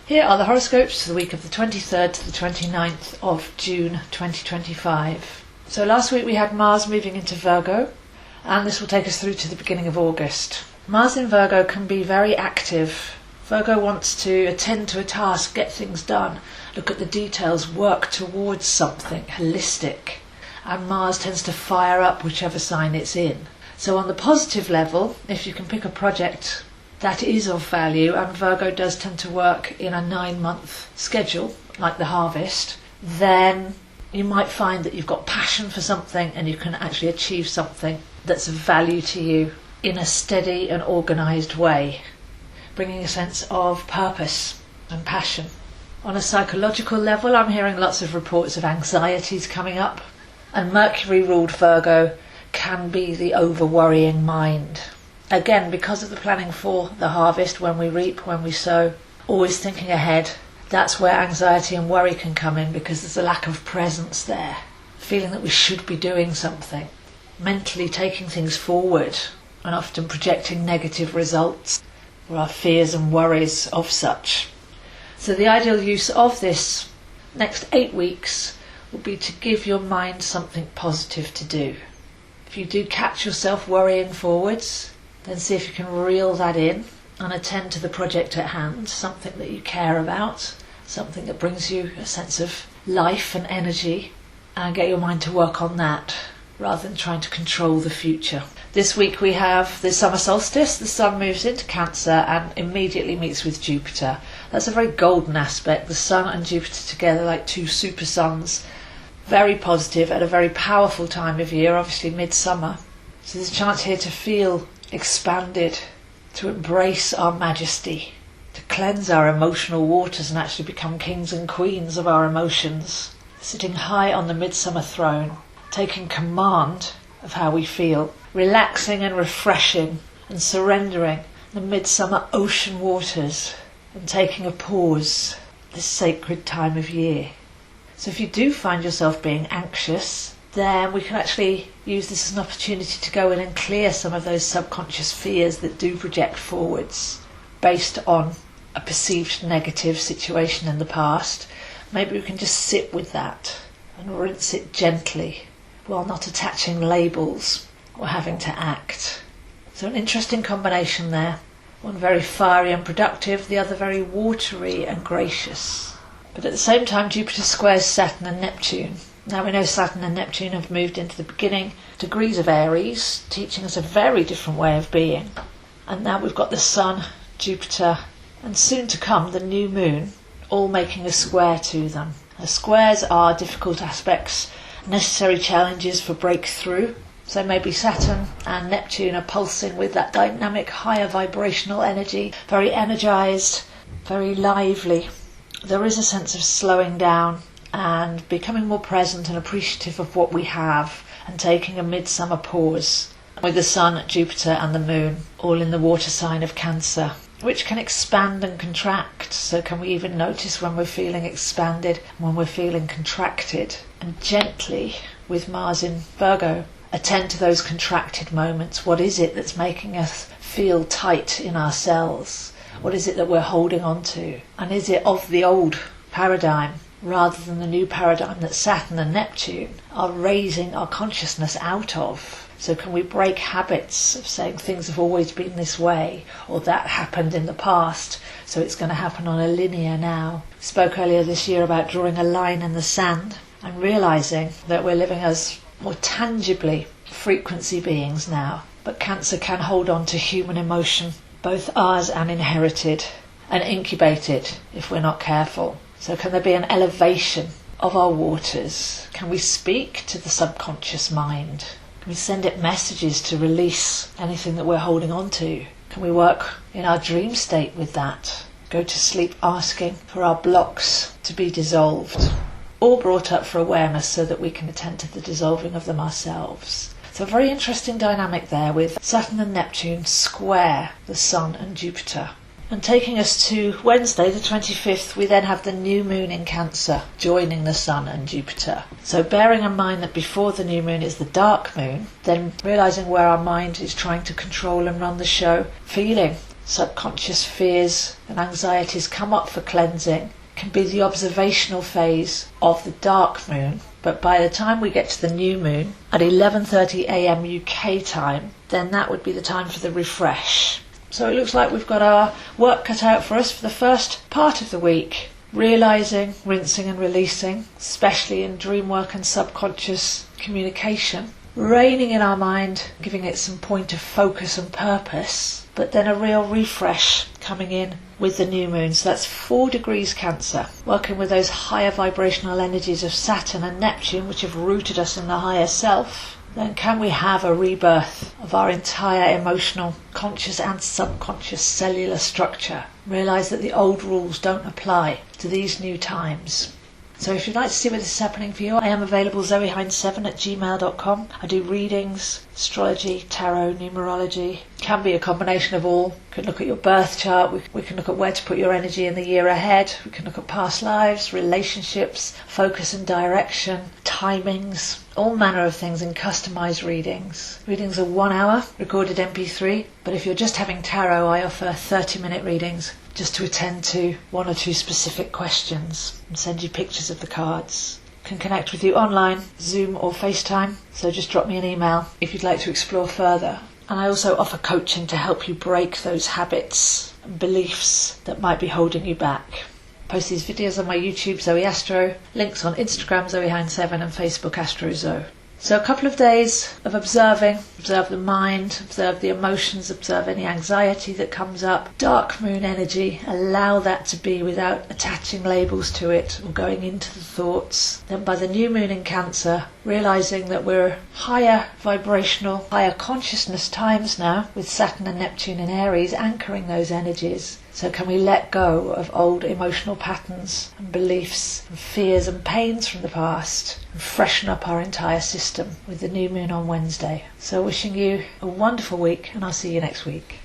Here are the horoscopes for the week of the 23rd to the 29th of June 2025. So last week we had Mars moving into Virgo, and this will take us through to the beginning of August. Mars in Virgo can be very active. Virgo wants to attend to a task, get things done, look at the details, work towards something holistic. And Mars tends to fire up whichever sign it's in. So on the positive level, if you can pick a project that is of value, and Virgo does tend to work in a 9-month schedule, like the harvest, then you might find that you've got passion for something and you can actually achieve something that's of value to you in a steady and organised way, bringing a sense of purpose and passion. On a psychological level, I'm hearing lots of reports of anxieties coming up, and Mercury-ruled Virgo can be the over-worrying mind. Again, because of the planning for the harvest, when we reap, when we sow, always thinking ahead, that's where anxiety and worry can come in, because there's a lack of presence there. Feeling that we should be doing something. Mentally taking things forward and often projecting negative results or our fears and worries of such. So the ideal use of this next 8 weeks will be to give your mind something positive to do. If you do catch yourself worrying forwards, then see if you can reel that in and attend to the project at hand, something that you care about, something that brings you a sense of life and energy, and get your mind to work on that rather than trying to control the future. This week we have the summer solstice. The sun moves into Cancer and immediately meets with Jupiter. That's a very golden aspect, the sun and Jupiter together like two super suns. Very positive at a very powerful time of year, obviously midsummer. So there's a chance here to feel expanded, to embrace our majesty, to cleanse our emotional waters and actually become kings and queens of our emotions, sitting high on the midsummer throne, taking command of how we feel, relaxing and refreshing and surrendering the midsummer ocean waters and taking a pause this sacred time of year. So if you do find yourself being anxious, then we can actually use this as an opportunity to go in and clear some of those subconscious fears that do project forwards based on a perceived negative situation in the past. Maybe we can just sit with that and rinse it gently while not attaching labels or having to act. So an interesting combination there. One very fiery and productive, the other very watery and gracious. But at the same time, Jupiter squares Saturn and Neptune. Now we know Saturn and Neptune have moved into the beginning degrees of Aries, teaching us a very different way of being. And now we've got the Sun, Jupiter, and soon to come the new moon, all making a square to them. The squares are difficult aspects, necessary challenges for breakthrough. So maybe Saturn and Neptune are pulsing with that dynamic, higher vibrational energy, very energized, very lively. There is a sense of slowing down and becoming more present and appreciative of what we have, and taking a midsummer pause with the Sun, Jupiter and the Moon all in the water sign of Cancer, which can expand and contract. So can we even notice when we're feeling expanded and when we're feeling contracted? And gently, with Mars in Virgo, attend to those contracted moments. What is it that's making us feel tight in our cells? What is it that we're holding on to? And is it of the old paradigm rather than the new paradigm that Saturn and Neptune are raising our consciousness out of? So can we break habits of saying things have always been this way, or that happened in the past, so it's going to happen on a linear now? We spoke earlier this year about drawing a line in the sand and realising that we're living as more tangibly frequency beings now. But Cancer can hold on to human emotion, both ours and inherited, and incubate it if we're not careful. So can there be an elevation of our waters? Can we speak to the subconscious mind? Can we send it messages to release anything that we're holding on to? Can we work in our dream state with that? Go to sleep asking for our blocks to be dissolved, all brought up for awareness so that we can attend to the dissolving of them ourselves. So a very interesting dynamic there with Saturn and Neptune square the Sun and Jupiter. And taking us to Wednesday the 25th, we then have the new moon in Cancer joining the Sun and Jupiter. So bearing in mind that before the new moon is the dark moon, then realising where our mind is trying to control and run the show, feeling subconscious fears and anxieties come up for cleansing can be the observational phase of the dark moon. But by the time we get to the new moon at 11:30 a.m. UK time, then that would be the time for the refresh. So it looks like we've got our work cut out for us for the first part of the week. Realising, rinsing and releasing, especially in dream work and subconscious communication. Reining in our mind, giving it some point of focus and purpose, but then a real refresh coming in with the new moon. So that's 4 degrees Cancer, working with those higher vibrational energies of Saturn and Neptune, which have rooted us in the higher self. Then can we have a rebirth of our entire emotional, conscious and subconscious cellular structure? Realise that the old rules don't apply to these new times. So if you'd like to see where this is happening for you, I am available zoeastro@gmail.com. I do readings, astrology, tarot, numerology. Can be a combination of all. We can look at your birth chart. We can look at where to put your energy in the year ahead. We can look at past lives, relationships, focus and direction, timings, all manner of things in customised readings. Readings are 1 hour, recorded MP3. But if you're just having tarot, I offer 30-minute readings just to attend to 1 or 2 specific questions and send you pictures of the cards. Can connect with you online, Zoom or FaceTime, so just drop me an email if you'd like to explore further. And I also offer coaching to help you break those habits and beliefs that might be holding you back. Post these videos on my YouTube, Zoe Astro, links on Instagram, Zoe7, and Facebook, Astro Zoe. So a couple of days of observing, observe the mind, observe the emotions, observe any anxiety that comes up. Dark moon energy, allow that to be without attaching labels to it or going into the thoughts. Then by the new moon in Cancer, realising that we're higher vibrational, higher consciousness times now with Saturn and Neptune in Aries anchoring those energies. So can we let go of old emotional patterns and beliefs and fears and pains from the past and freshen up our entire system with the new moon on Wednesday. So wishing you a wonderful week, and I'll see you next week.